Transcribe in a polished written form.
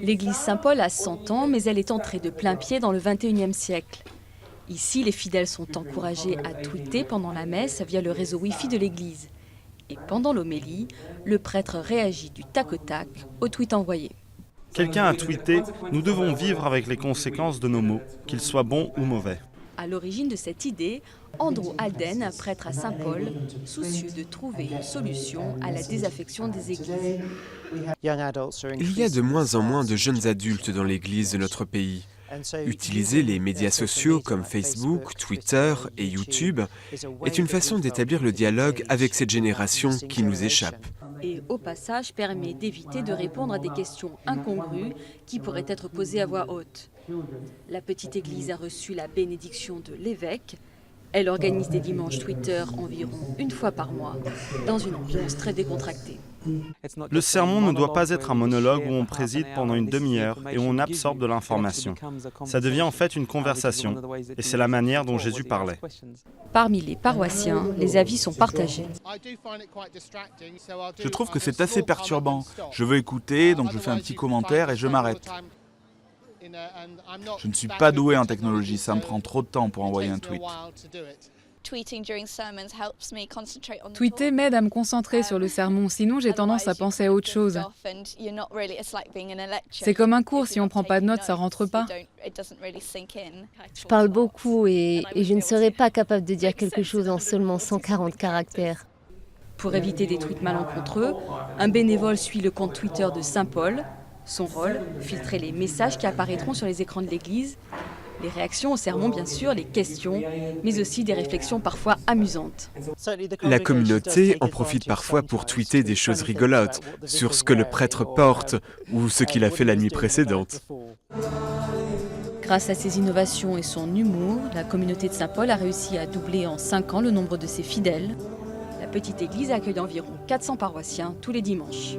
L'église Saint-Paul a 100 ans, mais elle est entrée de plein pied dans le XXIe siècle. Ici, les fidèles sont encouragés à tweeter pendant la messe via le réseau Wi-Fi de l'église. Et pendant l'homélie, le prêtre réagit du tac au tac au tweet envoyé. Quelqu'un a tweeté « Nous devons vivre avec les conséquences de nos mots, qu'ils soient bons ou mauvais ». À l'origine de cette idée, Andrew Alden, prêtre à Saint-Paul, soucieux de trouver une solution à la désaffection des églises. Il y a de moins en moins de jeunes adultes dans l'Église de notre pays. Utiliser les médias sociaux comme Facebook, Twitter et YouTube est une façon d'établir le dialogue avec cette génération qui nous échappe. Et au passage permet d'éviter de répondre à des questions incongrues qui pourraient être posées à voix haute. La petite église a reçu la bénédiction de l'évêque. Elle organise des dimanches Twitter environ une fois par mois, dans une ambiance très décontractée. Le sermon ne doit pas être un monologue où on préside pendant une demi-heure et où on absorbe de l'information. Ça devient en fait une conversation, et c'est la manière dont Jésus parlait. Parmi les paroissiens, les avis sont partagés. Je trouve que c'est assez perturbant. Je veux écouter, donc je fais un petit commentaire et je m'arrête. Je ne suis pas doué en technologie, ça me prend trop de temps pour envoyer un tweet. Tweeter m'aide à me concentrer sur le sermon, sinon j'ai tendance à penser à autre chose. C'est comme un cours, si on ne prend pas de notes, ça rentre pas. Je parle beaucoup et je ne serais pas capable de dire quelque chose en seulement 140 caractères. Pour éviter des tweets malencontreux, un bénévole suit le compte Twitter de Saint-Paul. Son rôle, filtrer les messages qui apparaîtront sur les écrans de l'église, les réactions au sermon bien sûr, les questions, mais aussi des réflexions parfois amusantes. La communauté en profite parfois pour tweeter des choses rigolotes sur ce que le prêtre porte ou ce qu'il a fait la nuit précédente. Grâce à ses innovations et son humour, la communauté de Saint-Paul a réussi à doubler en 5 ans le nombre de ses fidèles. La petite église accueille environ 400 paroissiens tous les dimanches.